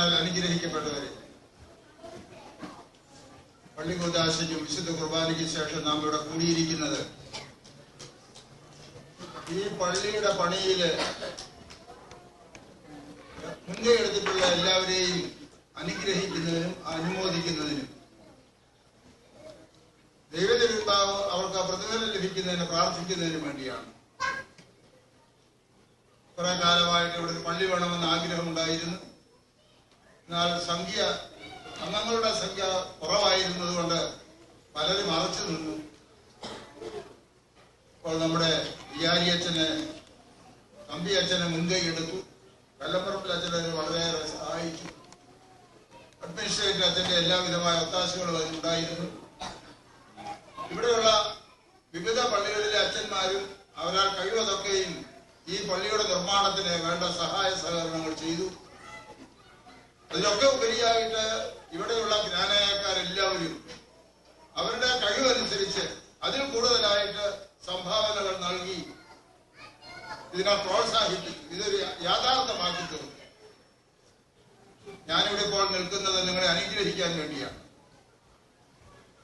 എന്നാൽ അനുഗ്രഹിക്കപ്പെട്ടവരെ, പള്ളി കൂദാശയ്ക്കും വിശുദ്ധ കുർബാനയ്ക്ക് ശേഷം നാം ഇവിടെ കൂടിയിരിക്കുന്നത് ഈ പള്ളിയുടെ പണിയില് മുൻകൈ എടുത്തിട്ടുള്ള എല്ലാവരെയും അനുഗ്രഹിക്കുന്നതിനും അനുമോദിക്കുന്നതിനും ദൈവത്തിനുണ്ടാവും അവർക്ക് പ്രതിഫലം ലഭിക്കുന്നതിന് പ്രാർത്ഥിക്കുന്നതിനും വേണ്ടിയാണ്. കുറെ കാലമായിട്ട് ഇവിടെ ഒരു പള്ളി വേണമെന്ന് ആഗ്രഹമുണ്ടായിരുന്നു. എന്നാൽ അംഗങ്ങളുടെ സംഖ്യ കുറവായിരുന്നത് കൊണ്ട് പലരും മറച്ചു നിന്നു. അപ്പോൾ നമ്മുടെ വികാരിയച്ഛന് തമ്പി അച്ഛനെ മുൻകൈ എടുത്തു. വെള്ളപ്പുറപ്പിൽ അച്ഛനെ വളരെയേറെ സഹായിച്ചു. അഡ്മിനിസ്ട്രേറ്റർ അച്ഛന്റെ എല്ലാവിധമായ ഒത്താശകളും അതിനുണ്ടായിരുന്നു. ഇവിടെയുള്ള വിവിധ പള്ളികളിലെ അച്ഛന്മാരും അവരാൽ കഴിവതൊക്കെയും ഈ പള്ളിയുടെ നിർമ്മാണത്തിന് വേണ്ട സഹായ സഹകരണങ്ങൾ ചെയ്തു. അതിലൊക്കെ ഉപരിയായിട്ട് ഇവിടെയുള്ള ജ്ഞാനായക്കാരെല്ലാവരും അവരുടെ കഴിവനുസരിച്ച് അതിൽ കൂടുതലായിട്ട് സംഭാവനകൾ നൽകി ഇതിനെ പ്രോത്സാഹിപ്പിച്ചു. ഇതൊരു യാഥാർത്ഥ്യമാക്കി തീർന്നു. ഞാനിവിടെ ഇപ്പോൾ നിൽക്കുന്നത് നിങ്ങളെ അനുഗ്രഹിക്കാൻ വേണ്ടിയാണ്.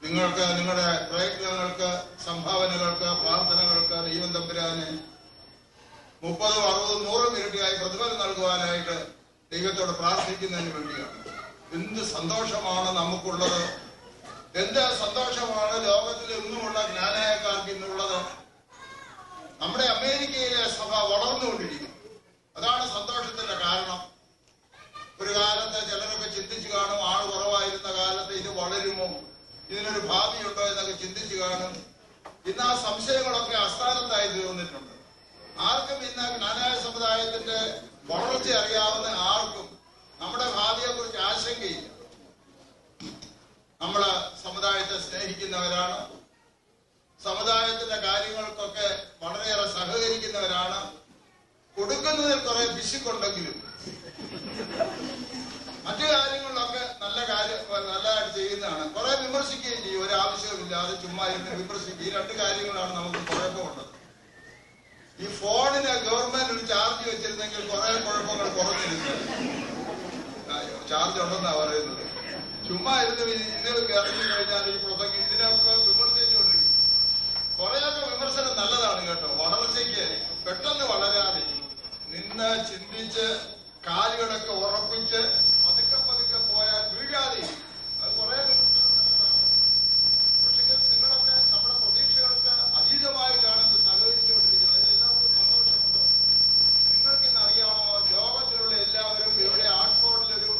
നിങ്ങൾക്ക് നിങ്ങളുടെ പ്രയത്നങ്ങൾക്ക്, സംഭാവനകൾക്ക്, പ്രാർത്ഥനകൾക്ക് ദൈവം തമ്പുരാന് 30, 60, 100 മിനിറ്റായി പ്രതിഫലം നൽകുവാനായിട്ട് ദൈവത്തോട് പ്രാർത്ഥിക്കുന്നതിന് വേണ്ടിയാണ്. എന്ത് സന്തോഷമാണ് നമുക്കുള്ളത്! എന്ത് സന്തോഷമാണ് ലോകത്തിൽ ഇന്നുമുള്ള ജ്ഞാനായക്കാർക്ക് ഇന്നുള്ളത്! നമ്മുടെ അമേരിക്കയിലെ സഭ വളർന്നുകൊണ്ടിരിക്കുന്നു. അതാണ് സന്തോഷത്തിന്റെ കാരണം. ഒരു കാലത്ത് ചിലരൊക്കെ ചിന്തിച്ചു കാണും, ആള് കുറവായിരുന്ന കാലത്ത് ഇത് വളരുമോ, ഇതിനൊരു ഭാവിയുണ്ടോ എന്നൊക്കെ ചിന്തിച്ചു കാണും. ഇന്ന് ആ സംശയങ്ങളൊക്കെ അസ്ഥാനത്തായി തീർന്നിട്ടുണ്ട്. ആർക്കും ഇന്ന് ജ്ഞാനായ സമുദായത്തിന്റെ വളർച്ച അറിയാവുന്ന ആർക്കും നമ്മുടെ ഭാവിയെ കുറിച്ച് ആശങ്കയില്ല. നമ്മള് സമുദായത്തെ സ്നേഹിക്കുന്നവരാണ്. സമുദായത്തിന്റെ കാര്യങ്ങൾക്കൊക്കെ വളരെയേറെ സഹകരിക്കുന്നവരാണ്. കൊടുക്കുന്നതിൽ കുറെ പിശുക്കുണ്ടെങ്കിലും മറ്റു കാര്യങ്ങളിലൊക്കെ നല്ലതായിട്ട് ചെയ്യുന്നതാണ്. കുറെ വിമർശിക്കുകയും ചെയ്യും. ഒരാവശ്യവുമില്ലാതെ ചുമ്മാ ഇരുന്ന് വിമർശിക്കും. ഈ 2 കാര്യങ്ങളാണ് നമുക്ക് കുഴപ്പമുള്ളത്. ഈ ഫോണിന് ഗവൺമെന്റ് ഒരു ചാർജ് വെച്ചിരുന്നെങ്കിൽ കുറെ കുഴപ്പങ്ങൾ കുറഞ്ഞിരുന്നു. ചാർജ് ഉണ്ടെന്നാ പറയുന്നത്. ചുമ്മാ ഇരുന്ന് ഇറങ്ങി കഴിഞ്ഞാൽ ഈ പ്രസംഗം ഇതിനൊക്കെ വിമർശിച്ചുകൊണ്ടിരിക്കും. കുറെയൊക്കെ വിമർശനം നല്ലതാണ് കേട്ടോ. വളർച്ചയ്ക്ക് പെട്ടെന്ന് വളരാതെ നിന്ന് ചിന്തിച്ച് കാലുകളൊക്കെ ഉറപ്പിച്ച് പതുക്കെ പതുക്കെ പോയാൽ വീഴാതെ അത് കുറെ വിമർശനം നല്ലതാണ്. പക്ഷെ നിങ്ങളൊക്കെ നമ്മുടെ പ്രതീക്ഷകൾക്ക് അതീതമായിട്ടാണ് ഇത് സഹകരിച്ചുകൊണ്ടിരിക്കുന്നത്. അതിലെല്ലാവർക്കും സന്തോഷമുണ്ട്. നിങ്ങൾക്കിന്ന് അറിയാമോ, ലോകത്തിലുള്ള എല്ലാവരും ഇവിടെ ആഷ്ഫോർഡിലൊരു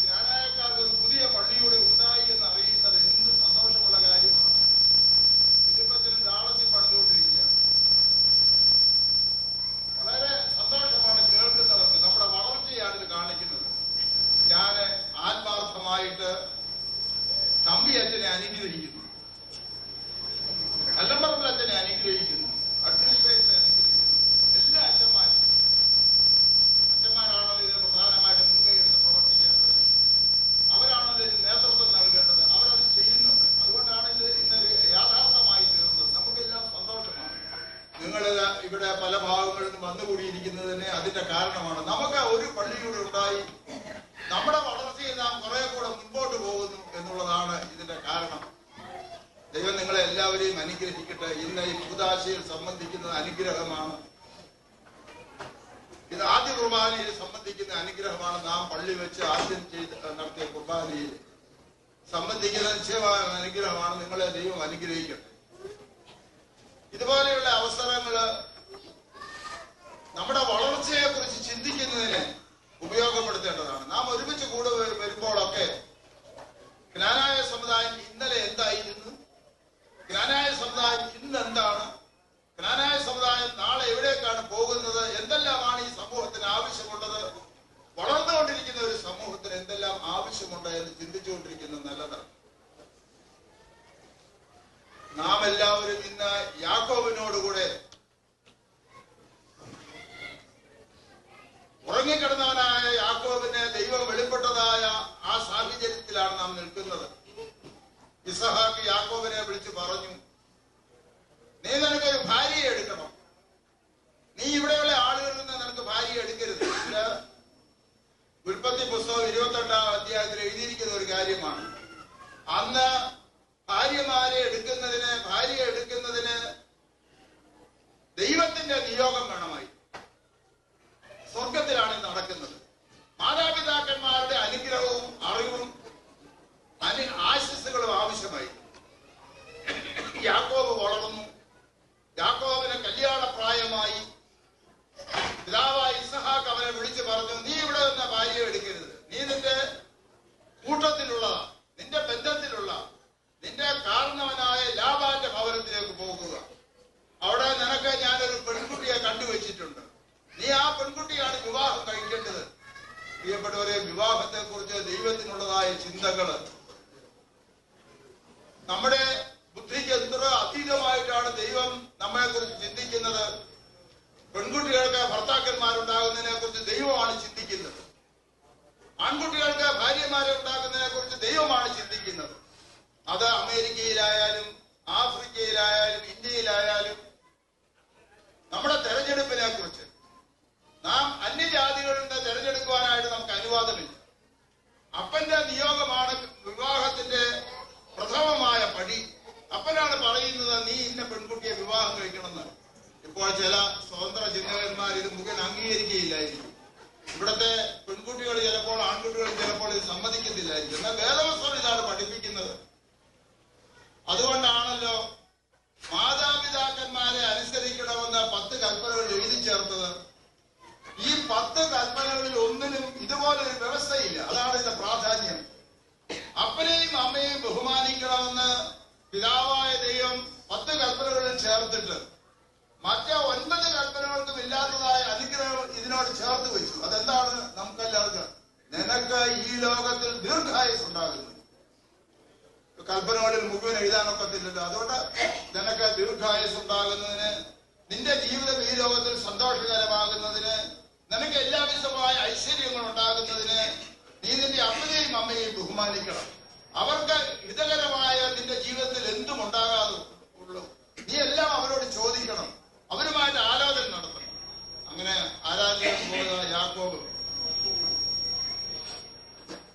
ജ്ഞാനായക്കാർക്ക് ഒരു പുതിയ പള്ളിയൂടെ ഉണ്ടായി എന്ന് അറിയുന്നത് എന്ത് സന്തോഷമുള്ള കാര്യമാണ്. ഫിലിപ്പത്തിനും ഡാളസിൽ പണിതുകൊണ്ടിരിക്കുകയാണ്. വളരെ സന്തോഷമാണ് കേൾക്കുന്നവർക്ക്. നമ്മുടെ വളർച്ചയാണ് ഇത് കാണിക്കുന്നത്. ഞാൻ ആത്മാർത്ഥമായിട്ട് തമ്പി അച്ഛനെ അനുഗ്രഹിക്കുന്നു, അല്ലമ്പറമ്പ് അച്ഛനെ അനുഗ്രഹിക്കുന്നു, അഡ്മിനിസ്ട്രേറ്ററെ അനുഗ്രഹിക്കുന്നു. എല്ലാ അച്ഛന്മാരാണല്ലോ ഇതിന് പ്രധാനമായിട്ട് മുൻകൈ എടുത്ത് പ്രവർത്തിക്കേണ്ടത്. അവരാണല്ലോ ഇതിന് നേതൃത്വം നൽകേണ്ടത്. അവരത് ചെയ്യുന്നുണ്ട്. അതുകൊണ്ടാണ് ഇത് ഇന്നൊരു യാഥാർത്ഥ്യമായി തീർന്നത്. നമുക്കെല്ലാം സന്തോഷമാണ്. നിങ്ങൾ ഇവിടെ പല ഭാഗങ്ങളിൽ നിന്ന് വന്നുകൂടിയിരിക്കുന്നതിന് അതിന്റെ കാരണമാണ്. നമുക്ക് ഒരു പള്ളിയൂടെ ഉണ്ടായി നമ്മുടെ വളർച്ചയിൽ നാം കുറെ കൂടെ മുൻപോട്ട് പോകുന്നു എന്നുള്ളതാണ് ഇതിന്റെ കാരണം. ദൈവം നിങ്ങളെ എല്ലാവരെയും അനുഗ്രഹിക്കട്ടെ. ഇന്ന് ഈ കൂദാശയിൽ സംബന്ധിക്കുന്നത് അനുഗ്രഹമാണ്. ഇത് ആദ്യ കുർബാനയിൽ സംബന്ധിക്കുന്ന അനുഗ്രഹമാണ്. നാം പള്ളി വെച്ച് ആദ്യം നടത്തിയ കുർബാനയിൽ സംബന്ധിക്കുന്ന നിശ്ചയമായ അനുഗ്രഹമാണ്. നിങ്ങളെ ദൈവം അനുഗ്രഹിക്കട്ടെ. ഇതുപോലെയുള്ള അവസരങ്ങള് നമ്മുടെ വളർച്ചയെ കുറിച്ച് ചിന്തിക്കുന്നതിന് ഉപയോഗപ്പെടുത്തേണ്ടതാണ്. നാം ഒരുമിച്ച് കൂടെ വരുമ്പോഴൊക്കെ ജ്ഞാനായ സമുദായം ഇന്നലെ എന്തായിരുന്നു, ജ്ഞാനായ സമുദായം ഇന്ന് എന്താണ്, ജ്ഞാനായ സമുദായം നാളെ എവിടേക്കാണ് പോകുന്നത്, എന്തെല്ലാമാണ് ഈ സമൂഹത്തിന് ആവശ്യമുള്ളത്, വളർന്നുകൊണ്ടിരിക്കുന്ന ഒരു സമൂഹത്തിന് എന്തെല്ലാം ആവശ്യമുണ്ട് എന്ന് ചിന്തിച്ചുകൊണ്ടിരിക്കുന്നത് നല്ലതാണ്. നാം എല്ലാവരും ഇന്ന് യാക്കോബിനോടുകൂടെ ഉറങ്ങിക്കിടന്ന പ്രിയപ്പെട്ടവരെ, വിവാഹത്തെ കുറിച്ച് ദൈവത്തിനുള്ളതായ ചിന്തകള് നമ്മുടെ ബുദ്ധിക്ക് എത്ര അതീതമായിട്ടാണ് ദൈവം നമ്മെ കുറിച്ച് ചിന്തിക്കുന്നത്. പെൺകുട്ടികൾക്ക് ഭർത്താക്കന്മാരുണ്ടാകുന്നതിനെ കുറിച്ച് ദൈവമാണ് ചിന്തിക്കുന്നത്. ആൺകുട്ടികൾക്ക് ഭാര്യമാരെ ഉണ്ടാക്കുന്നതിനെ കുറിച്ച് ദൈവമാണ് ചിന്തിക്കുന്നത്. അത് അമേരിക്കയിലായാലും ആഫ്രിക്കയിലായാലും ഇന്ത്യയിലായാലും നമ്മുടെ തെരഞ്ഞെടുപ്പിനെ കുറിച്ച് നാം അന്യജാതികളിൽ നിന്ന് തെരഞ്ഞെടുക്കുവാനായിട്ട് നമുക്ക് അനുവാദമില്ല. അപ്പന്റെ നിയോഗമാണ് വിവാഹത്തിന്റെ പ്രഥമമായ പടി. അപ്പനാണ് പറയുന്നത് നീ ഇന്ന പെൺകുട്ടിയെ വിവാഹം കഴിക്കണമെന്ന്. ഇപ്പോൾ ചില സ്വതന്ത്ര ചിന്തകന്മാർ ഇത് മുഖേന അംഗീകരിക്കുകയില്ലായിരിക്കും. ഇവിടുത്തെ പെൺകുട്ടികൾ ചിലപ്പോൾ ആൺകുട്ടികൾ ചിലപ്പോൾ ഇത് സമ്മതിക്കത്തില്ലായിരിക്കും. എന്നാൽ വേദവസ്ത്രം ഇതാണ് പഠിപ്പിക്കുന്നത്. അതുകൊണ്ടാണല്ലോ മാതാപിതാക്കന്മാരെ അനുസരിക്കണമെന്ന് 10 കൽപ്പനകൾ എഴുതി ചേർത്തത്. ഈ 10 കൽപ്പനകളിൽ ഒന്നിനും ഇതുപോലൊരു വ്യവസ്ഥയില്ല. അതാണ് ഇതിന്റെ പ്രാധാന്യം. അപ്പനെയും അമ്മയെയും ബഹുമാനിക്കണമെന്ന് പിതാവായ ദൈവം 10 കൽപ്പനകളിൽ ചേർത്തിട്ട് മറ്റ് 9 കൽപ്പനകൾക്കും ഇല്ലാത്തതായ അനുഗ്രഹം ഇതിനോട് ചേർത്ത് വെച്ചു. അതെന്താണ്? നമുക്കെല്ലാവർക്കും നിനക്ക് ഈ ലോകത്തിൽ ദീർഘായുസ് ഉണ്ടാകുന്നു. കൽപ്പനകളിൽ മുഴുവൻ എഴുതാനൊക്കത്തില്ലല്ലോ. അതുകൊണ്ട് നിനക്ക് ദീർഘായുസ് ഉണ്ടാകുന്നതിന്, നിന്റെ ജീവിതം ഈ ലോകത്തിൽ സന്തോഷകരമാകുന്നതിന്, നിനക്ക് എല്ലാവിധമായ ഐശ്വര്യങ്ങൾ ഉണ്ടാകുന്നതിന് നീ നിന്റെ അപ്പനെയും അമ്മയെയും ബഹുമാനിക്കണം. അവർക്ക് ഹിതകരമായ നിന്റെ ജീവിതത്തിൽ എന്തും ഉണ്ടാകാതെ ഉള്ളൂ. നീ എല്ലാം അവരോട് ചോദിക്കണം. അവരുമായിട്ട് ആരാധന നടത്തണം. അങ്ങനെ ആരാധന പോയ യാക്കോബ്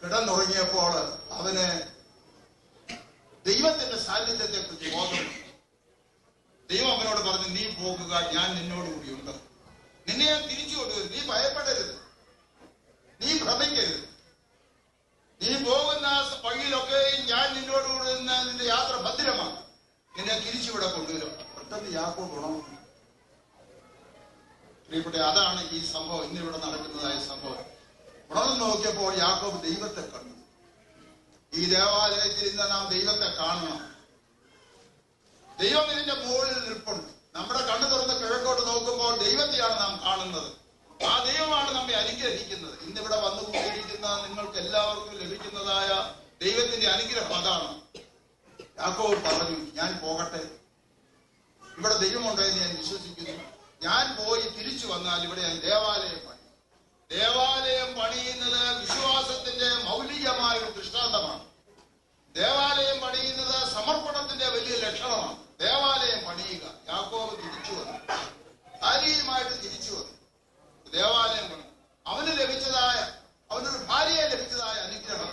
കിടന്നുറങ്ങിയപ്പോൾ അവന് ദൈവത്തിന്റെ സാന്നിധ്യത്തെ കുറിച്ച് ബോധം. ദൈവം അവനോട് പറഞ്ഞു, നീ പോകുക, ഞാൻ നിന്നോട് കൂടിയുണ്ട്. നിന്നെ ഞാൻ തിരിച്ചു കൊണ്ടുവരും. നീ ഭയപ്പെടരുത്, നീ ഭ്രമിക്കരുത്. നീ പോകുന്ന വഴിയിലൊക്കെ ഞാൻ നിന്നോട് കൂടി നിന്ന് നിന്റെ യാത്ര ഭദ്രമാണ്. നിന്നെ തിരിച്ചുവിടെ കൊണ്ടുവരും. പെട്ടെന്ന് യാക്കോബ് ഉണർന്നു. പ്രിയപ്പെട്ട, അതാണ് ഈ സംഭവം, ഇന്നിവിടെ നടക്കുന്നതായ സംഭവം. ഉണർന്നു നോക്കിയപ്പോൾ യാക്കോബ് ദൈവത്തെ കണ്ടു. ഈ ദേവാലയത്തിൽ ഇന്ന് നാം ദൈവത്തെ കാണണം. ദൈവം ഇതിന്റെ മുകളിൽ നിൽപ്പുണ്ട്. നമ്മുടെ കണ്ണു തുറന്ന് കിഴക്കോട്ട് നോക്കുമ്പോൾ ദൈവത്തെയാണ് നാം കാണുന്നത്. ആ ദൈവമാണ് നമ്മെ അനുഗ്രഹിക്കുന്നത്. ഇന്നിവിടെ വന്നുകൂടിയിരിക്കുന്ന നിങ്ങൾക്ക് എല്ലാവർക്കും ലഭിക്കുന്നതായ ദൈവത്തിന്റെ അനുഗ്രഹം അതാണ്. യാക്കോബ് പറഞ്ഞു, ഞാൻ പോകട്ടെ, ഇവിടെ ദൈവമുണ്ടെന്ന് ഞാൻ വിശ്വസിക്കുന്നു. ഞാൻ പോയി തിരിച്ചു വന്നാൽ ഇവിടെ ഞാൻ ദേവാലയം പണി. ദേവാലയം പണിയുന്നത് വിശ്വാസത്തിന്റെ മൗലികമായ ഒരു ദൃഷ്ടാന്തമാണ്. ദേവാലയം പണിയുന്നത് സമർപ്പണത്തിന്റെ വലിയ ലക്ഷണമാണ്. ദേവാലയം പണിയുക. യാക്കോബ് തിരിച്ചു വന്നു, ഭാര്യയുമായിട്ട് തിരിച്ചു വന്നു. ദേവാലയം പണി അവന് ലഭിച്ചതായ, അവനൊരു ഭാര്യയെ ലഭിച്ചതായ അനുഗ്രഹം.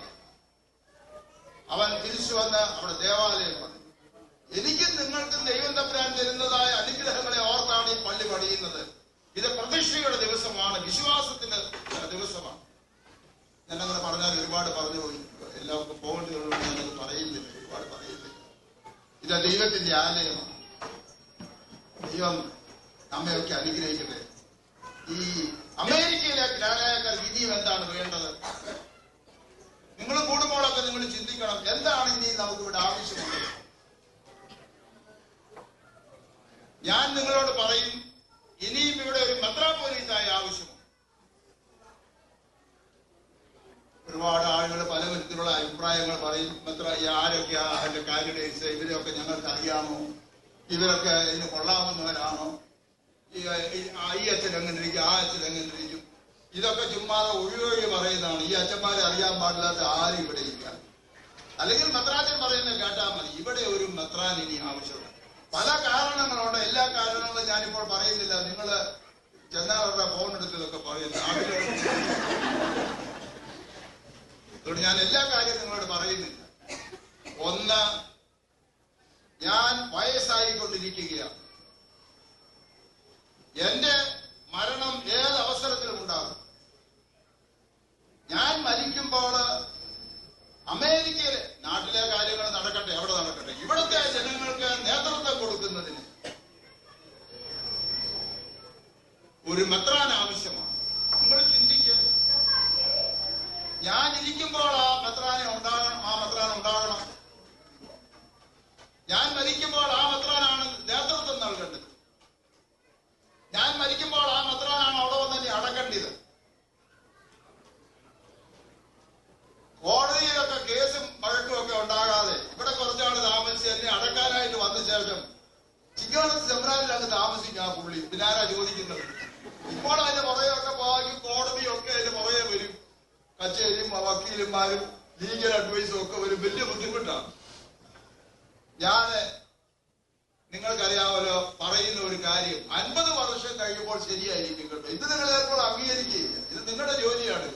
അവൻ തിരിച്ചു വന്ന് അവിടെ ദേവാലയം പണി. എനിക്കും നിങ്ങൾക്കും ദൈവം തമ്പുരാൻ തരുന്നതായ അനുഗ്രഹങ്ങളെ ഓർത്താണ് ഈ പള്ളി പണിയുന്നത്. ഇത് പ്രതിഷ്ഠയുടെ ദിവസമാണ്, വിശ്വാസത്തിന്റെ ദിവസമാണ്. ഞാനങ്ങനെ പറഞ്ഞാൽ ഒരുപാട് പറഞ്ഞു പോയി. എല്ലാവർക്കും പോകേണ്ടതുള്ളൂ. ഞാനത് പറയുന്നില്ല, ഒരുപാട് പറയുന്നില്ല. ഇത് ദൈവത്തിന്റെ ആലയമാണ്. ദൈവം നമ്മയൊക്കെ അനുഗ്രഹിക്കട്ടെ. ഈ അമേരിക്കയിലെ ഗ്രാനായക്കാർ ഇനിയും എന്താണ് വേണ്ടത്? നിങ്ങൾ കൂടുമ്പോഴൊക്കെ നിങ്ങൾ ചിന്തിക്കണം, എന്താണ് ഇനി നമുക്കിവിടെ ആവശ്യമുള്ളത്? ഞാൻ നിങ്ങളോട് പറയും, ഇനിയും ഇവിടെ ഒരു മെത്രാപ്പോലീസായ ആവശ്യമുണ്ട്. ഒരുപാട് ആളുകൾ പല വിധത്തിലുള്ള അഭിപ്രായങ്ങൾ പറയും. ആരൊക്കെയാ അതിന്റെ കാൻഡിഡേറ്റ്സ്? ഇവരൊക്കെ ഞങ്ങൾക്ക് അറിയാമോ? ഇവരൊക്കെ ഇതിന് കൊള്ളാവുന്നവരാണോ? ഈ അച്ഛൻ എങ്ങനെ ഇരിക്കും, ആ അച്ഛൻ എങ്ങനെ ഇരിക്കും? ഇതൊക്കെ ചുമ്മാതെ ഒഴിവൊഴി പറയുന്നതാണ്. ഈ അച്ഛന്മാരെ അറിയാൻ പാടില്ലാത്ത ആരും ഇവിടെ ഇല്ല. അല്ലെങ്കിൽ മെത്രാച്ചൻ പറയുന്നത് കേട്ടാൽ മതി. ഇവിടെ ഒരു മെത്രാൻ ഇനി ആവശ്യമുണ്ട്. പല കാരണങ്ങളുണ്ട്. എല്ലാ കാരണങ്ങളും ഞാനിപ്പോൾ പറയുന്നില്ല. നിങ്ങൾ ചെന്നവരുടെ ഫോൺ എടുത്തതൊക്കെ പറയുന്നു. അതുകൊണ്ട് ഞാൻ എല്ലാ കാര്യവും നിങ്ങളോട് പറയുന്നില്ല. ഒന്ന്, ഞാൻ വയസ്സായിക്കൊണ്ടിരിക്കുകയാണ്. എന്റെ മരണം ഏത് അവസരത്തിലും ഉണ്ടാകും. ഞാൻ മരിക്കുമ്പോൾ അമേരിക്കയിലെ നാട്ടിലെ കാര്യങ്ങൾ നടക്കട്ടെ, എവിടെ നടക്കട്ടെ, ഇവിടുത്തെ ജനങ്ങൾക്ക് നേതൃത്വം കൊടുക്കുന്നതിന് ഒരു മെത്രാൻ ആവശ്യമാണ്. നമ്മൾ ചിന്തിക്കുക, ഞാൻ ഇരിക്കുമ്പോൾ ആ മെത്രാൻ ഉണ്ടാകണം. ഞാൻ മരിക്കുമ്പോൾ ആ മെത്രാനാണ് നേതൃത്വം നൽകേണ്ടത്. ഞാൻ മരിക്കുമ്പോൾ ആ മെത്രാനാണ് അവിടെ വന്ന് അടക്കേണ്ടത്. ആ പുള്ളി. പിന്നാരാ ചോദിക്കുന്നത്? ഇപ്പോൾ അതിന്റെ പുറകെയൊക്കെ പോയി കോടതിയൊക്കെ അതിന്റെ പുറകെ വരും. കച്ചേരിയും വക്കീലന്മാരും ലീഗൽ അഡ്വൈസും ഒക്കെ വരും. വലിയ ബുദ്ധിമുട്ടാണ്. നിങ്ങൾക്കറിയാമല്ലോ, പറയുന്ന ഒരു കാര്യം 50 വർഷം കഴിയുമ്പോൾ ശരിയായിരിക്കും കേട്ടോ. ഇത് നിങ്ങൾ ചിലപ്പോൾ അംഗീകരിക്കുകയില്ല. ഇത് നിങ്ങളുടെ ജോലിയാണ്.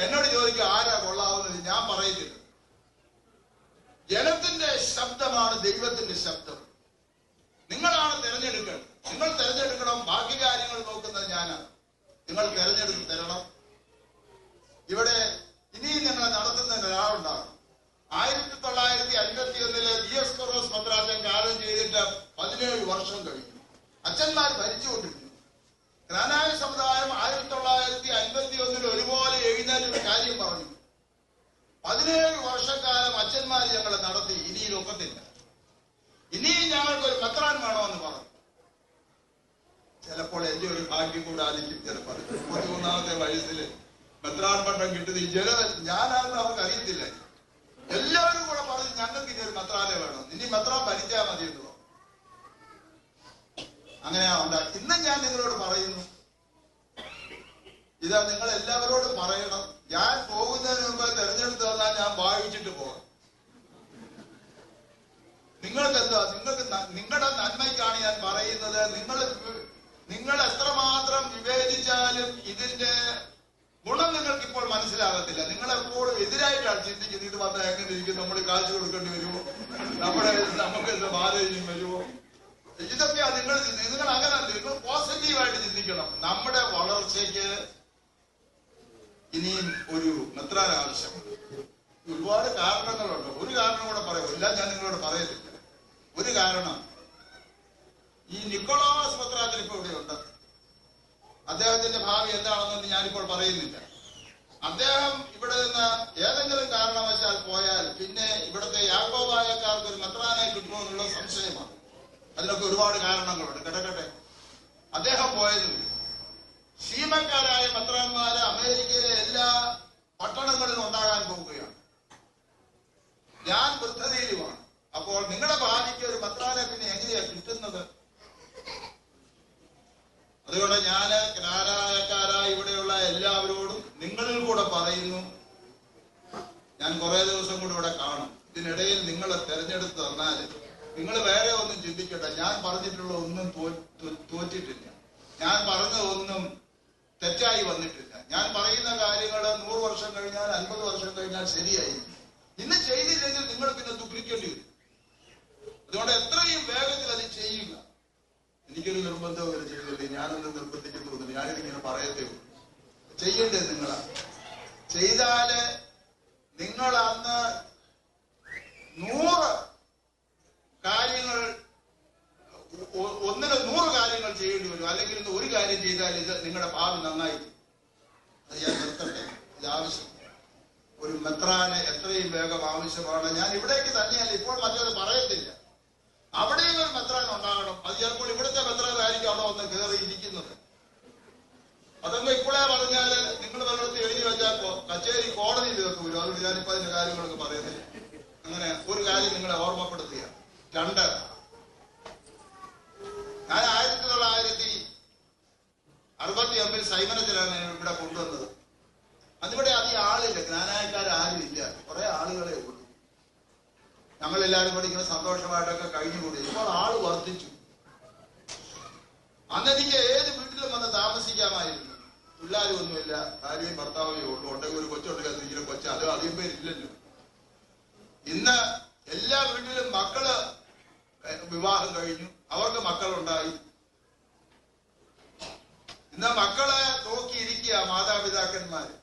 എന്നോട് ചോദിക്കുക ആരാ കൊള്ളാവുന്നത്? ഞാൻ പറയുന്നില്ല. ജനത്തിന്റെ ശബ്ദമാണ് ദൈവത്തിന്റെ ശബ്ദം. നിങ്ങളാണ് തെരഞ്ഞെടുക്കേണ്ടത്. നിങ്ങൾ തെരഞ്ഞെടുക്കണം. ബാക്കി കാര്യങ്ങൾ നോക്കുന്നത് ഞാനാണ്. നിങ്ങൾ തെരഞ്ഞെടുത്ത് തരണം. ഇവിടെ ഇനിയും ഞങ്ങൾ നടത്തുന്ന ഒരാളുണ്ടാകും. 1951 ദിയോസ്കോറോസ് മെത്രാൻ കാലം ചെയ്തിട്ട് 17 വർഷം കഴിഞ്ഞു. അച്ഛന്മാർ ഭരിച്ചുകൊണ്ടിരുന്നു. ഗ്രാനായ സമുദായം 1951 ഒരുപോലെ എഴുന്നേറ്റൊരു കാര്യം പറഞ്ഞു. 17 വർഷക്കാലം അച്ഛന്മാർ ഞങ്ങളെ നടത്തി. ഇനിയും ഒക്കത്തില്ല. ഇനിയും ഞങ്ങൾക്ക് ഒരു മെത്രാൻ വേണമെന്ന് പറഞ്ഞു. ചിലപ്പോൾ എന്റെ ഒരു ഭാഗ്യം കൂടാതിരിക്കും. ചിലപ്പോൾ 33ാമത്തെ വയസ്സിൽ മെത്രാൻ പട്ടം കിട്ടുന്നത് ഈ ഞാനാണെന്ന് അവർക്ക് അറിയത്തില്ല. എല്ലാവരും കൂടെ പറഞ്ഞു ഞങ്ങൾക്ക് ഇനി ഒരു മെത്രാനെ വേണം, ഇനി മെത്രാൻ ഭരിച്ചാൽ മതി എന്ന് പറഞ്ഞു. അങ്ങനെയാ ഉണ്ടായി. ഇന്ന് ഞാൻ നിങ്ങളോട് പറയുന്നു, ഇതാ നിങ്ങൾ എല്ലാവരോടും പറയണം. ഞാൻ പോകുന്നതിന് മുമ്പ് തെരഞ്ഞെടുത്ത് തന്നാൽ ഞാൻ വായിച്ചിട്ട് പോകാം. നിങ്ങൾക്ക് എന്താ, നിങ്ങളുടെ നന്മയ്ക്കാണ് ഞാൻ പറയുന്നത്. നിങ്ങൾ എത്രമാത്രം വിവേചിച്ചാലും ഇതിന്റെ ഗുണം നിങ്ങൾക്ക് ഇപ്പോൾ മനസ്സിലാകത്തില്ല. നിങ്ങളെപ്പോഴും എതിരായിട്ടാണ് ചിന്തിക്കുന്നത്. ഇത് വന്നാൽ എങ്ങനെ ഇരിക്കും, നമ്മൾ കാശ് കൊടുക്കേണ്ടി വരുമോ, നമുക്ക് എന്താ ബാധയും വരുമോ, ഇതൊക്കെയാ നിങ്ങൾ അങ്ങനെ. നിങ്ങൾ പോസിറ്റീവായിട്ട് ചിന്തിക്കണം. നമ്മുടെ വളർച്ചയ്ക്ക് ഇനിയും ഒരു മെത്രാൻ ആവശ്യമുണ്ട്. ഒരുപാട് കാരണങ്ങളുണ്ട്. ഒരു കാരണം കൂടെ പറയും, എല്ലാം ഞാൻ നിങ്ങളോട് പറയത്തില്ല. ഒരു കാരണം, ഈ നിക്കോളാസ് മെത്രാൻ ഇപ്പൊ ഇവിടെയുണ്ട്. അദ്ദേഹത്തിന്റെ ഭാവി എന്താണെന്ന് ഞാനിപ്പോൾ പറയുന്നില്ല. അദ്ദേഹം ഇവിടെ നിന്ന് ഏതെങ്കിലും കാരണവശാൽ പോയാൽ പിന്നെ ഇവിടുത്തെ യാക്കോബായക്കാർക്ക് ഒരു മെത്രാനെ കിട്ടുമോ എന്നുള്ള സംശയമാണ്. അതിനൊക്കെ ഒരുപാട് കാരണങ്ങളുണ്ട്. കിടക്കട്ടെ. അദ്ദേഹം പോയതുമില്ല. ശീമക്കാരായ മെത്രാന്മാര് അമേരിക്കയിലെ എല്ലാ പട്ടണങ്ങളിലും ഉണ്ടാകാൻ പോവുകയാണ്. ഞാൻ വൃദ്ധതയിലുമാണ്. അപ്പോൾ നിങ്ങളുടെ ഭാവിക്ക് ഒരു മെത്രാനെ പിന്നെ എങ്ങനെയാ കിട്ടുന്നത്? അതുകൊണ്ട് ഞാൻ ജ്ഞാനായക്കാരായ ഇവിടെയുള്ള എല്ലാവരോടും നിങ്ങളിൽ കൂടെ പറയുന്നു, ഞാൻ കുറെ ദിവസം കൂടി ഇവിടെ കാണും. ഇതിനിടയിൽ നിങ്ങൾ തെരഞ്ഞെടുത്ത് തന്നാൽ നിങ്ങൾ വേറെ ഒന്നും ചിന്തിക്കട്ടെ. ഞാൻ പറഞ്ഞിട്ടുള്ള ഒന്നും തോറ്റിട്ടില്ല. ഞാൻ പറഞ്ഞതൊന്നും തെറ്റായി വന്നിട്ടില്ല. ഞാൻ പറയുന്ന കാര്യങ്ങൾ 100 വർഷം കഴിഞ്ഞാൽ 50 വർഷം കഴിഞ്ഞാൽ ശരിയായി. ഇന്ന് ചെയ്തില്ലെങ്കിൽ നിങ്ങൾ പിന്നെ ദുഃഖിക്കേണ്ടി വരും. അതുകൊണ്ട് എത്രയും വേഗത്തിൽ അത് ചെയ്യുക. എനിക്കൊരു നിർബന്ധവും ചെയ്തില്ല. ഞാനൊന്നും നിർബന്ധിക്കുന്നില്ല. ഞാനിതിങ്ങനെ പറയത്തേ ഉള്ളൂ. ചെയ്യേണ്ടത് നിങ്ങളാണ്. ചെയ്താല് നിങ്ങൾ അന്ന് 100 കാര്യങ്ങൾ, ഒന്നിന് 100 കാര്യങ്ങൾ ചെയ്യേണ്ടി വരും. അല്ലെങ്കിൽ ഇന്ന് ഒരു കാര്യം ചെയ്താൽ ഇത് നിങ്ങളുടെ ഭാവി നന്നായിരിക്കും. അത് ഞാൻ നിർത്തട്ടെ. ഇത് ആവശ്യം ഒരു മെത്രാന് എത്രയും വേഗം ആവശ്യമാണ്. ഞാൻ ഇവിടേക്ക് തന്നെയല്ല, ഇപ്പോൾ മറ്റേത് പറയത്തില്ല. അവിടെയും ഒരു മെത്രാൻ ഉണ്ടാകണം. അത് ചിലപ്പോൾ ഇവിടുത്തെ മെത്രാനായിരിക്കും അവിടെ വന്ന് കയറി ഇരിക്കുന്നത്. അതൊക്കെ ഇപ്പോഴേ പറഞ്ഞാല് നിങ്ങൾ വെള്ളത്തിൽ എഴുതി വെച്ചാൽ കച്ചേരി കോടതിയിൽ ഇതൊക്കെ വരും. അതുകൊണ്ട് ഞാനിപ്പോ അതിന്റെ കാര്യങ്ങളൊക്കെ പറയുന്നില്ല. അങ്ങനെ ഒരു കാര്യം നിങ്ങളെ ഓർമ്മപ്പെടുത്തുക. 2, ഞാൻ 1965 സൈമനത്തിലാണ് ഇവിടെ കൊണ്ടുവന്നത്. അതിവിടെ അധികം ആളില്ല. ജ്ഞാനായക്കാരും ഇല്ല. കുറെ ആളുകളെ ഉള്ളൂ. ഞങ്ങളെല്ലാവരും കൂടി ഇങ്ങനെ സന്തോഷമായിട്ടൊക്കെ കഴിഞ്ഞുകൂടി. ഇപ്പോൾ ആള് വർദ്ധിച്ചു. അന്ന് എനിക്ക് ഏത് വീട്ടിലും വന്ന് താമസിക്കാമായിരുന്നു. പിള്ളേരും ഒന്നുമില്ല, ഭാര്യയും ഭർത്താവേ ഉള്ളൂ. ഉണ്ടെങ്കിൽ ഒരു കൊച്ചുണ്ടെങ്കിൽ ഇങ്ങനെ കൊച്ചു, അത് അധികം പേരില്ലല്ലോ. ഇന്ന് എല്ലാ വീട്ടിലും മക്കള് വിവാഹം കഴിഞ്ഞു, അവർക്ക് മക്കളുണ്ടായി. ഇന്ന് മക്കളെ നോക്കിയിരിക്കുക മാതാപിതാക്കന്മാര്.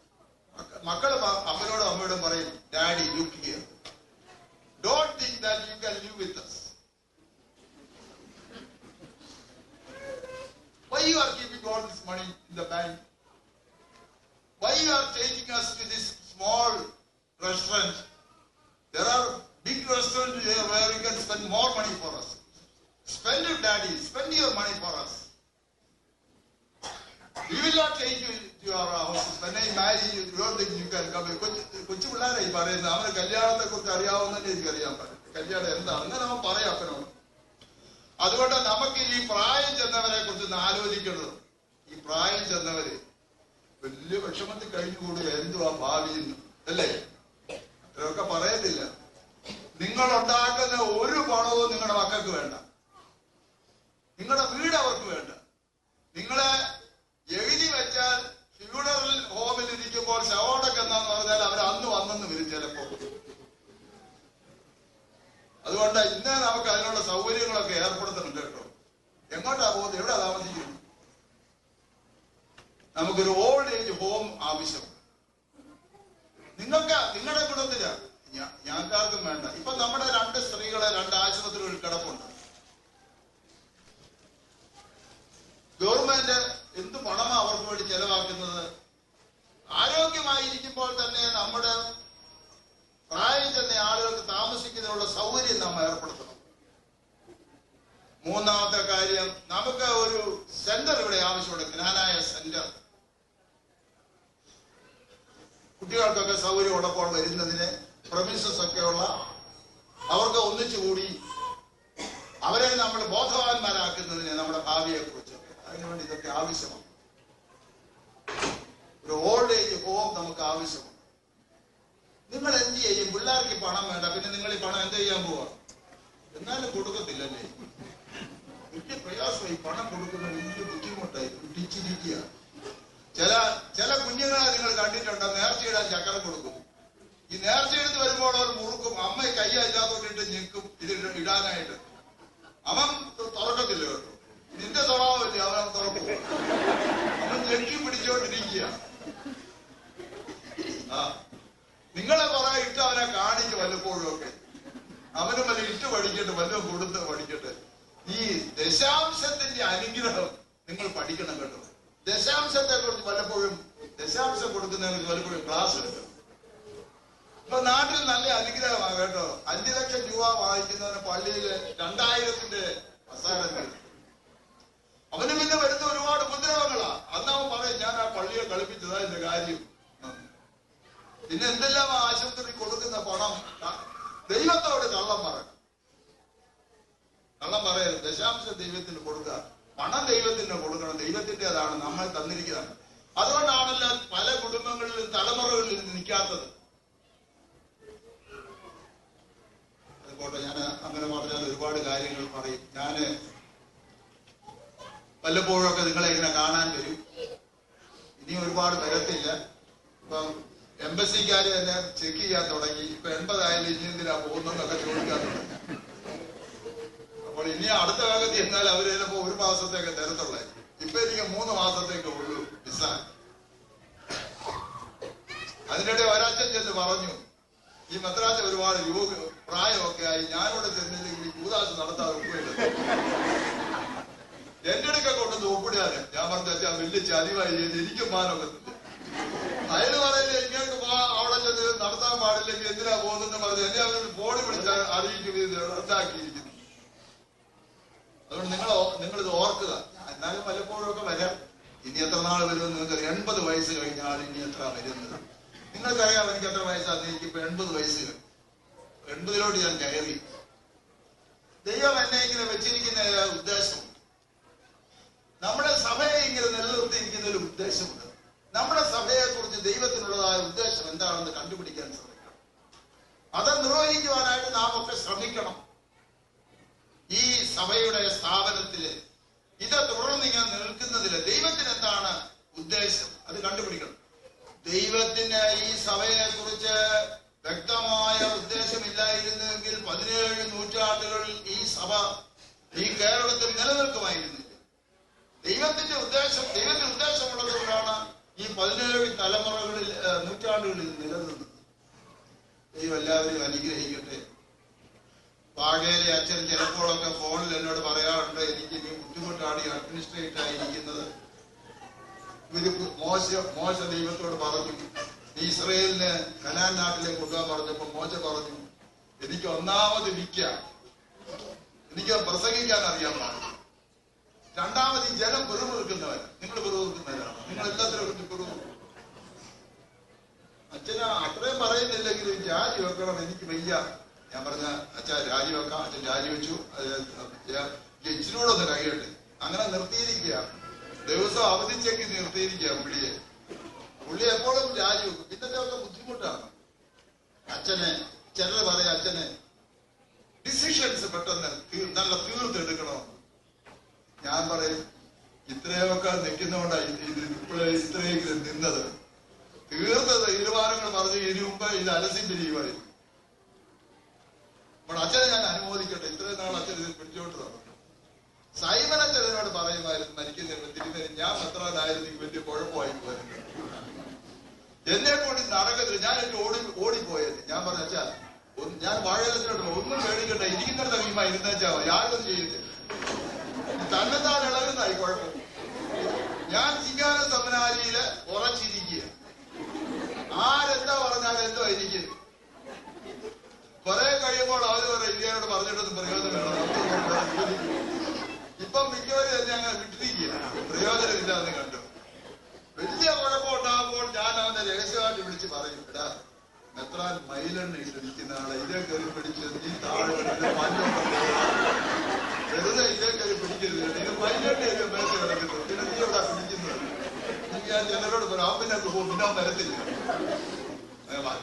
മക്കള് അമ്മയോടും അമ്മയോടും പറയും, daddy look here, don't think that you can live with us. Why you are keeping all this money in the bank? Why you are taking us to this small restaurant? There are big restaurants here where you can spend more money for us. Spend it, daddy. Spend your money for us. We will not take you to your houses. When I marry you, you don't think you can come. കൊച്ചു പിള്ളേരായി പറയുന്നത്. അവന് കല്യാണത്തെ കുറിച്ച് അറിയാവുന്നതന്നെ എനിക്കറിയാൻ പറ്റും. കല്യാണം എന്താ അങ്ങനെ അവൻ പറയാം അപ്പനോട്. അതുകൊണ്ട് നമുക്ക് ഈ പ്രായം ചെന്നവരെ കുറിച്ച് ആലോചിക്കേണ്ടത്. ഈ പ്രായം ചെന്നവര് വലിയ വിഷമത്തിൽ കഴിഞ്ഞുകൂടുക, എന്തുവാ ഭാവിയെന്ന് അല്ലേ? അത്രയൊക്കെ പറയത്തില്ല. നിങ്ങൾ ഉണ്ടാക്കുന്ന ഒരു പണവും നിങ്ങളുടെ മക്കൾക്ക് വേണ്ട, നിങ്ങളുടെ വീട് അവർക്ക് വേണ്ട. നിങ്ങളെ എഴുതി വെച്ചാൽ ഫ്യൂണറൽ ഹോമിൽ ഇരിക്കുമ്പോൾ ശവോടൊക്കെ എന്താന്ന് പറഞ്ഞാൽ അവർ അന്ന് വന്നെന്ന് വരും ചിലപ്പോ. അതുകൊണ്ട് ഇന്ന് നമുക്ക് അതിനുള്ള സൗകര്യങ്ങളൊക്കെ ഏർപ്പെടുത്തുന്നുണ്ട് കേട്ടോ. എങ്ങോട്ടാ പോകുന്നത്? എവിടെ താമസിക്കുന്നു? നമുക്കൊരു ഓൾഡ് ഏജ് ഹോം ആവശ്യമുണ്ട്. നിങ്ങൾക്ക് നിങ്ങളുടെ ഗുണത്തില് ഞങ്ങൾക്കാർക്കും വേണ്ട. ഇപ്പൊ നമ്മുടെ 2 സ്ത്രീകളെ 2 ആശുപത്രികളിൽ കിടപ്പുണ്ട്. ഗവൺമെന്റ് എന്ത് പണമാ അവർക്ക് വേണ്ടി ചെലവാക്കുന്നത്? ആരോഗ്യമായിരിക്കുമ്പോൾ തന്നെ നമ്മുടെ പ്രായം ചെന്ന ആളുകൾക്ക് താമസിക്കുന്നതിനുള്ള സൗകര്യം നമ്മൾ ഏർപ്പെടുത്തണം. മൂന്നാമത്തെ കാര്യം, നമുക്ക് ഒരു സെന്റർ ഇവിടെ ആവശ്യമുണ്ട്, ജ്ഞാനായ സെന്റർ. കുട്ടികൾക്കൊക്കെ സൗകര്യം ഉള്ളപ്പോൾ വരുന്നതിന് പ്രമിസസ് ഒക്കെയുള്ള, അവർക്ക് ഒന്നിച്ചുകൂടി അവരെ നമ്മൾ ബോധവാന്മാരാക്കുന്നതിന് നമ്മുടെ ഭാവിയെ കുറിച്ചൊക്കെ അതിനുവേണ്ടി ഇതൊക്കെ ആവശ്യമാണ്. ഒരു ഓൾഡ് ഏജ് ഹോം നമുക്ക് ആവശ്യമാണ്. നിങ്ങൾ എന്ത് ചെയ്യും? പിള്ളേർക്ക് പണം വേണ്ട, പിന്നെ നിങ്ങൾ ഈ പണം എന്ത് ചെയ്യാൻ പോവാ? എന്നാലും കൊടുക്കത്തില്ലല്ലേ? വലിയ പ്രയാസമായി പണം കൊടുക്കുന്ന, വലിയ ബുദ്ധിമുട്ടായി പിടിച്ചിരിക്കുക. ചില കുഞ്ഞുങ്ങളെ നിങ്ങൾ കണ്ടിട്ടുണ്ടോ? നേർച്ചയിടാൻ ചക്കര കൊടുക്കും. ഈ നേർച്ചയെടുത്ത് വരുമ്പോൾ അവർ മുറുക്കും, അമ്മ കൈ അതിനകത്തോട്ടിട്ട് ഞെക്കും ഇത് ഇടാനായിട്ട്. അവൻ തുറക്കത്തില്ല കേട്ടോ. നിന്റെ സ്വഭാവമല്ലേ, അവൻ തുറക്കും. അവൻ ഞെക്കി പിടിച്ചോണ്ടിരിക്കുക. നിങ്ങളെ കുറെ ഇട്ട് അവനെ കാണിക്കും വല്ലപ്പോഴും ഒക്കെ. അവനും വല്ല ഇട്ട് പഠിക്കട്ടെ, വല്ലതും കൊടുത്ത് പഠിക്കട്ടെ. ഈ ദശാംശത്തിന്റെ അനുഗ്രഹം നിങ്ങൾ പഠിക്കണം കേട്ടോ. ദശാംശത്തെ കുറിച്ച് പലപ്പോഴും, ദശാംശം കൊടുക്കുന്നതിന് പലപ്പോഴും ക്ലാസ് എടുക്കണം. ഇപ്പൊ നാട്ടിൽ നല്ല അനുഗ്രഹമാണ് കേട്ടോ. 5 ലക്ഷം രൂപ വാങ്ങിക്കുന്നവന് പള്ളിയില് 2000ന്റെ പ്രസാദം കിട്ടും. അവന് പിന്നെ വരുന്ന ഒരുപാട് ഉപദ്രവങ്ങളാ. അന്നവൻ പറയും, ഞാൻ ആ പള്ളിയെ കളിപ്പിച്ചതാ എന്റെ കാര്യം. പിന്നെ എന്തെല്ലാം ആശുപത്രി കൊടുക്കുന്ന പണം ദൈവത്തോട് കള്ളം പറയണം. കള്ളം പറയരുത്. ദശാംശം ദൈവത്തിന് കൊടുക്കുക, പണം ദൈവത്തിന് കൊടുക്കണം. ദൈവത്തിൻ്റെതാണ്, നമ്മൾ തന്നിരിക്കുന്നതാണ്. അതുകൊണ്ടാണല്ലോ പല കുടുംബങ്ങളിലും തലമുറകളിൽ നിൽക്കാത്തത്. അതുകൊണ്ട് ഞാൻ അങ്ങനെ പറഞ്ഞാൽ ഒരുപാട് കാര്യങ്ങൾ പറയും. ഞാന് വല്ലപ്പോഴൊക്കെ നിങ്ങളെ ഇങ്ങനെ കാണാൻ വരും. ഇനി ഒരുപാട് വരത്തില്ല. ഇപ്പം എംബസിക്കാര് തന്നെ ചെക്ക് ചെയ്യാൻ തുടങ്ങി. ഇപ്പൊ 80 ആയാലും ഇനി എന്തിനാ പോകുന്നൊക്കെ ചോദിക്കാൻ തുടങ്ങി. അപ്പോൾ ഇനി അടുത്ത വേഗത്തിൽ എന്നാൽ അവര് ചിലപ്പോ 1 മാസത്തേക്ക് തരത്തുള്ളേ. ഇപ്പൊ എനിക്ക് 3 മാസത്തേക്ക് ഉള്ളൂ വിസ. അതിനിടെ ഒരച്ഛൻ ചെന്ന് പറഞ്ഞു, ഈ മദ്രാസ് ഒരുപാട് പ്രായമൊക്കെ ആയി, ഞാനിവിടെ ചെന്നില്ലെങ്കിൽ കൂതാശ നടത്താൻ ഒപ്പില്ല. എന്റെ അടുക്ക കൊണ്ടുവന്ന് ഒപ്പിടാന്. ഞാൻ പറഞ്ഞു, വെച്ചാൽ വലിയ ചതിവായി, എനിക്കും മാനൊക്കത്തില്ല. അയാള് പറയില്ല, ഇങ്ങോട്ട് അവിടെ ചെന്ന് നടത്താൻ പാടില്ലെങ്കിൽ എന്തിനാ പോകുന്നെന്ന് പറഞ്ഞു എന്നെ അവരൊരു ഫോണിൽ വിളിച്ച് അറിയിക്കുന്നത് റദ്ദാക്കിയിരിക്കുന്നു. അതുകൊണ്ട് നിങ്ങളിത് ഓർക്കുക. എന്നാലും പലപ്പോഴും ഒക്കെ വരാം. ഇനി എത്ര നാൾ വരുമെന്ന് നിങ്ങൾക്ക് 80 വയസ്സ് കഴിഞ്ഞാൽ ഇനി എത്ര വരുന്നത് നിങ്ങൾക്കറിയാം. എനിക്ക് എത്ര വയസ്സാണ്? എനിക്കിപ്പോ 80 വയസ്സ്. 80-ലോട്ട് ഞാൻ കയറി. ദൈവം എന്നെ ഇങ്ങനെ വെച്ചിരിക്കുന്ന ഉദ്ദേശമുണ്ട്. നമ്മുടെ സഭയെ ഇങ്ങനെ നിലനിർത്തിയിരിക്കുന്നതിൽ ഉദ്ദേശമുണ്ട്. നമ്മുടെ സഭയെ കുറിച്ച് ദൈവത്തിനുള്ളതായ ഉദ്ദേശം എന്താണെന്ന് കണ്ടുപിടിക്കാൻ ശ്രമിക്കണം. അത് നിർവഹിക്കുവാനായിട്ട് നാം ഒക്കെ ശ്രമിക്കണം. ഈ സഭയുടെ സ്ഥാപനത്തില് ഇത് തുടർന്നിങ്ങനെ നിൽക്കുന്നതില് ദൈവത്തിന് എന്താണ് ഉദ്ദേശം, അത് കണ്ടുപിടിക്കണം. ദൈവത്തിന് ഈ സഭയെ കുറിച്ച് വ്യക്തമായ ഉദ്ദേശമില്ലായിരുന്നെങ്കിൽ 17 നൂറ്റാണ്ടുകളിൽ ഈ സഭ ഈ കേരളത്തിൽ നിലനിൽക്കുമായിരുന്നില്ല. ദൈവത്തിന് ഉദ്ദേശമുള്ളത് കൊണ്ടാണ് ഈ 17 തലമുറകളിൽ നൂറ്റാണ്ടുകളിൽ നിലനിന്നത്. ദൈവം എല്ലാവരെയും അനുഗ്രഹിക്കട്ടെ. പാകയിലെ അച്ഛൻ ചിലപ്പോഴൊക്കെ ഫോണിൽ എന്നോട് പറയാറുണ്ട്, എനിക്ക് ഇനി ബുദ്ധിമുട്ടാണ് ഈ അഡ്മിനിസ്ട്രേറ്റ് ആയിരിക്കുന്നത്. ഇവര് മോശ ദൈവത്തോട് പറഞ്ഞു, നീ ഇസ്രയേലിന് കനാൻ നാട്ടിലേക്ക് കൊണ്ടുപോകാൻ പറഞ്ഞപ്പോ മോശ പറഞ്ഞു, എനിക്ക് ഒന്നാമത് എനിക്ക് പ്രസംഗിക്കാൻ അറിയാൻ പാടില്ല. രണ്ടാമത് ഈ ജനം പിറുപിറുക്കുന്നവരാണ്. നിങ്ങൾ പിറുപിറുക്കുന്നവരാണ്. നിങ്ങൾ എല്ലാത്തിനും പിറുപിറുക്കും. അച്ഛന് അത്രയും പറയുന്നില്ലെങ്കിലും രാജിവെക്കണം, എനിക്ക് വയ്യ. ഞാൻ പറഞ്ഞ അച്ഛൻ രാജിവെക്കാം. അച്ഛൻ രാജിവെച്ചു. ഇച്ചിനോട് ഒന്ന് കൈകട്ടെ. അങ്ങനെ നിർത്തിയിരിക്കുക, ദിവസം അവധിച്ചേക്ക് നിർത്തിയിരിക്കുക പുള്ളിയെ. പുള്ളി എപ്പോഴും രാജിവെക്കും. ഇന്നത്തെ ഒക്കെ ബുദ്ധിമുട്ടാണ്. അച്ഛനെ ചിലർ പറയാം, അച്ഛനെ ഡിസിഷൻസ് പെട്ടെന്ന് നല്ല തീർത്തെടുക്കണം. ഞാൻ പറയും, ഇത്രയൊക്കെ നിൽക്കുന്നതുകൊണ്ടാണ് ഇത്രയെങ്കിലും നിന്നത്. തീർത്ത തീരുമാനങ്ങൾ പറഞ്ഞു ഇനി മുമ്പ് ഇത് അലസിപ്പിരിക്കുമായിരുന്നു. അപ്പോൾ അച്ഛനെ ഞാൻ അനുമോദിക്കട്ടെ, ഇത്രയും നാൾ അച്ഛൻ ഇതിൽ പിടിച്ചോട്ട് നടന്നു. സൈമൻ അച്ഛനോട് പറയുമായിരുന്നു, മരിക്കുന്നതിന് തിരുമേനി ഞാൻ മെത്രാനായിരുന്നെങ്കിൽ വലിയ കുഴപ്പമായി പോയിരുന്നു, എന്നെ കൊണ്ട് നടക്കത്തില്ല, ഞാൻ എനിക്ക് ഓടിപ്പോയത്. ഞാൻ പറഞ്ഞു, അച്ഛാ ഞാൻ വാഴത്തിലോട്ട് ഒന്നും പേടിക്കട്ടെ, ഇരിക്കുന്നിടത്ത് ഭീമ ഇരുന്നേച്ചാ മതി, ആരും ചെയ്യില്ല, തന്നെത്താൻ ഇളകുന്നായി കുഴപ്പം. ഞാൻ ചിങ്ങാന സെമിനാരിയില് ഉറച്ചിരിക്കുക, ആരെന്താ പറഞ്ഞാലും എന്തോ ഇരിക്കും. കുറെ കഴിയുമ്പോൾ അവര് പറയും, ഇന്ത്യയോട് പറഞ്ഞിട്ടൊന്നും പ്രയോജനമില്ല. ഇപ്പം മിക്കവരും തന്നെ അങ്ങനെ വിട്ടിരിക്കുക, പ്രയോജനമില്ലാന്ന് കണ്ടു. വലിയ കുഴപ്പം ഉണ്ടാകുമ്പോൾ ഞാൻ അവന്റെ രഹസ്യമായിട്ട് വിളിച്ച് പറയും, ഇടാ മെത്രാൻ മൈലെണ്ണ ഇട്ടിരിക്കുന്ന ആളെ ഇതേ കയറി പിടിച്ച് നീ താഴെ വെറുതെ ഇതേ കയറി പിടിക്കരുത്, ഇത് മൈലെണ്ണ മേത്ത് കിടക്കുന്നു, പിന്നെ നീ എവിടെ പിടിക്കുന്നത്? ഞാൻ ചിലരോട് പറയാം, അമ്പിനൊക്കെ പോകും, പിന്നെ വരത്തില്ല.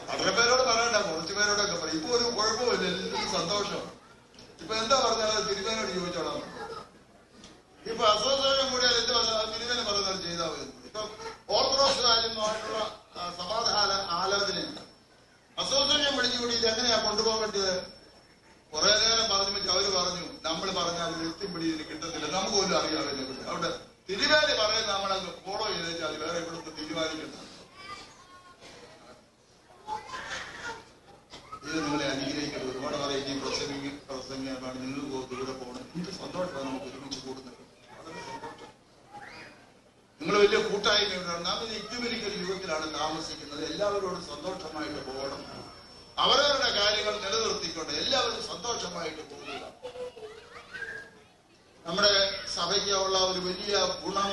വളരെ പേരോട് പറയണ്ട, കുറച്ചു പേരോടൊക്കെ പറയും. ഇപ്പൊ ഒരു കുഴപ്പമില്ല, എല്ലാവർക്കും സന്തോഷമാണ്. ഇപ്പൊ എന്താ പറഞ്ഞാൽ തിരുവേനോട് ചോദിച്ചോളാം. ഇപ്പൊ അസോസിയേഷൻ കൂടിയാൽ എന്ത് പറഞ്ഞാൽ തിരുവേന പറയുന്നത് ചെയ്താൽ മതി. ഇപ്പൊ ഓർത്തഡോക്സ് കാര്യമായിട്ടുള്ള സമാധാന ആലോചനയുണ്ട്. അസോസിയേഷൻ വിളിച്ചു കൂടി ഇത് എങ്ങനെയാ കൊണ്ടുപോകേണ്ടത്? കുറെ നേരം പറഞ്ഞു വെച്ച് അവര് പറഞ്ഞു, നമ്മൾ പറഞ്ഞാൽ എത്തിപ്പിടി ഇതിന് കിട്ടത്തില്ല, നമുക്ക് പോലും അറിയാവില്ല. അവിടെ തിരുവേലി പറയുന്നത് നമ്മളത് ഫോളോ ചെയ്ത് വെച്ചാൽ അത് വേറെ ഇവിടുത്തെ തീരുമാനിക്കുന്നത്. ഇത് നിങ്ങളെ അനുഗ്രഹിക്കട്ടെ. ഒരുപാട് പറയും, ഇനി പ്രസംഗമാണ്, നിങ്ങൾ ദൂരെ പോകണം. എന്ത് സന്തോഷമാണ് നമുക്ക് ഒരുമിച്ച് കൂടുന്നത്, വളരെ സന്തോഷം. നിങ്ങൾ വലിയ കൂട്ടായ്മയാണ്. നാം ഇത് ഇക്യുമെനിക്കൽ യുഗത്തിലാണ് താമസിക്കുന്നത്. എല്ലാവരോടും സന്തോഷമായിട്ട് പോകണം. അവരവരുടെ കാര്യങ്ങൾ നിലനിർത്തിക്കൊണ്ട് എല്ലാവരും സന്തോഷമായിട്ട് പോകുക. നമ്മുടെ സഭയ്ക്കുള്ള ഒരു വലിയ ഗുണം,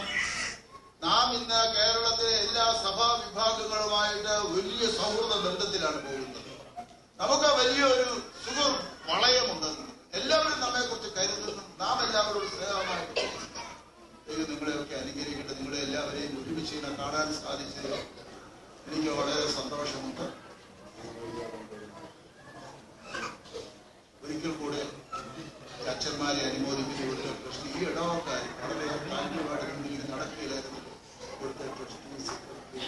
നാം ഇന്ന് കേരളത്തിലെ എല്ലാ സഭാ വിഭാഗങ്ങളുമായിട്ട് വലിയ സൗഹൃദ ബന്ധത്തിലാണ് പോകുന്നത്. നമുക്ക് വലിയൊരു സുഖർ വളയമുണ്ടെന്ന്, എല്ലാവരും നമ്മെ കുറിച്ച് കരുതുന്നു, നാം എല്ലാവരോടും സ്നേഹമായിട്ട് പോകുന്നു. നിങ്ങളെയൊക്കെ അനുഗ്രഹിക്കട്ടെ. നിങ്ങളെ എല്ലാവരെയും ഒരുമിച്ച് കാണാൻ സാധിച്ചത് എനിക്ക് വളരെ സന്തോഷമുണ്ട്. ഒരിക്കൽ കൂടെ അച്ഛന്മാരെ അനുമോദിപ്പിച്ചുകൊണ്ട് പ്രശ്നം ഈ ഇടവക്കാർ വളരെ താല്പര്യമായിട്ട് മുന്നിൽ നടക്കുകയില്ലായിരുന്നു. ഇവിടുത്തെ ട്രസ്റ്റി, സെക്രട്ടറി,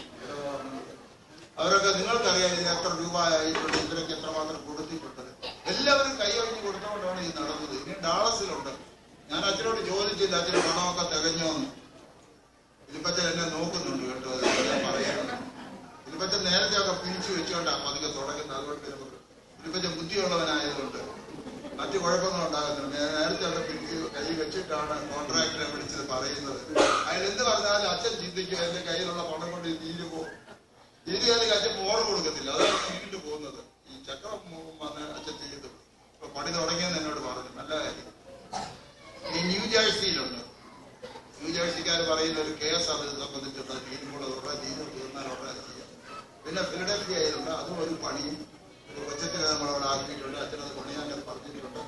അവരൊക്കെ നിങ്ങൾക്കറിയാം ഇതിന് എത്ര രൂപ ആയിട്ടുണ്ട്, ഇതിനൊക്കെ എത്രമാത്രം കൊടുത്തിട്ടുണ്ട്. എല്ലാവരും കൈയൊഴിഞ്ഞ് കൊടുത്തുകൊണ്ടാണ് ഇത് നടന്നത്. ഇനി ഡാളസിലുണ്ട്. ഞാൻ അച്ഛനോട് ചോദിച്ചില്ല, അച്ഛന് പണമൊക്കെ തികഞ്ഞോന്ന്. ഇതിപ്പച്ചൻ എന്നെ നോക്കുന്നുണ്ട് കേട്ടോ, ഞാൻ പറയുന്നത്. ഇതിപ്പച്ചൻ നേരത്തെ ഒക്കെ പിരിച്ചു വെച്ചുകൊണ്ടാണ് പതുക്കെ തുടങ്ങുന്നത്. അതുകൊണ്ട് ഇതിപ്പച്ചൻ ബുദ്ധിയുള്ളവനായതുകൊണ്ട് മറ്റു കുഴപ്പങ്ങളുണ്ടാകുന്നുണ്ട്. നേരത്തെ ഒക്കെ പിരിച്ച് കൈ വെച്ചിട്ടാണ് കോൺട്രാക്ടറെ വിളിച്ചത് പറയുന്നത്. അതിലെന്ത് പറഞ്ഞാലും അച്ഛൻ ചിന്തിക്കുക, എന്റെ കയ്യിലുള്ള പണം കൊണ്ട് തീരു പോകും. തീരുകയാണെങ്കിൽ അച്ഛൻ മോറ് കൊടുക്കത്തില്ല, അതാണ് നീണ്ടു പോകുന്നത്. ഈ ചക്രം വന്ന് അച്ഛൻ ചെയ്തു. ഇപ്പൊ പണി തുടങ്ങിയെന്ന് എന്നോട് പറഞ്ഞു. നല്ല കാര്യം. ഈ ന്യൂജേഴ്സിയിലുണ്ട്. ന്യൂജേഴ്സിക്കാർ പറയുന്ന ഒരു കേസ് അത് സംബന്ധിച്ചുള്ള തീരുമ്പോൾ ഉടനെ തീർന്നാൽ ഉടനെ ചെയ്യാം. പിന്നെ ഫിലഡൽഫിയയിലുണ്ട്. അതും ഒരു പണിയും ഒരു കൊച്ചത്തിന് നമ്മളവിടെ ആക്കിയിട്ടുണ്ട്. അച്ഛനത് പണിയാൻ പറഞ്ഞിട്ടുണ്ട്.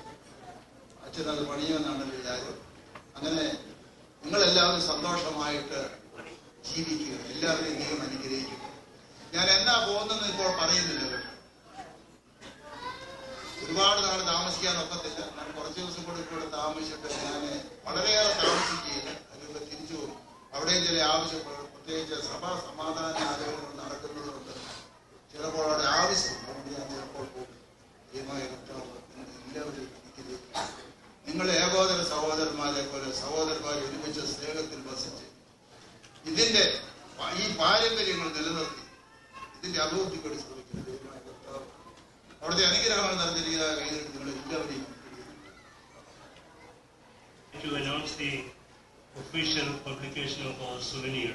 അച്ഛനത് പണിയുമെന്നാണ് വിചാരം. അങ്ങനെ നിങ്ങളെല്ലാവരും സന്തോഷമായിട്ട് ജീവിക്കുക. എല്ലാവരെയും ദൈവം അനുഗ്രഹിക്കുക. ഞാൻ എന്നാ പോകുന്നെന്ന് ഇപ്പോൾ പറയുന്നില്ല. ഒരുപാട് നാൾ താമസിക്കാൻ ഒക്കത്തില്ല. ഞാൻ കുറച്ച് ദിവസം കൂടെ ഇവിടെ താമസിച്ചിട്ട് ഞാൻ വളരെയേറെ താമസിക്കുകയില്ല. അതിലൂടെ തിരിച്ചു പോകും. അവിടെയും ചില ആവശ്യപ്പെടും. പ്രത്യേകിച്ച് സഭാ സമാധാന ആലോചനകൾ നടക്കുന്നതുകൊണ്ട് ചിലപ്പോൾ അവിടെ ആവശ്യം, അതുകൊണ്ട് ഞാൻ ചിലപ്പോൾ പോകും. എല്ലാവരും നിങ്ങൾ ഏകോദര സഹോദരന്മാരെ പോലെ സഹോദരന്മാരെ ഒരുമിച്ച് സ്നേഹത്തിൽ വസിച്ച് ഇതിന്റെ ഈ പാരമ്പര്യങ്ങൾ നിലനിർത്തി ഇതിന്റെ അഭിവൃദ്ധിക്കൂടി ശ്രമിക്കുന്നത് അവിടുത്തെ അനുഗ്രഹങ്ങൾ നടന്നിരിക്കുന്ന കയ്യിൽ നിങ്ങൾ എല്ലാവരെയും. To announce the official publication of our souvenir.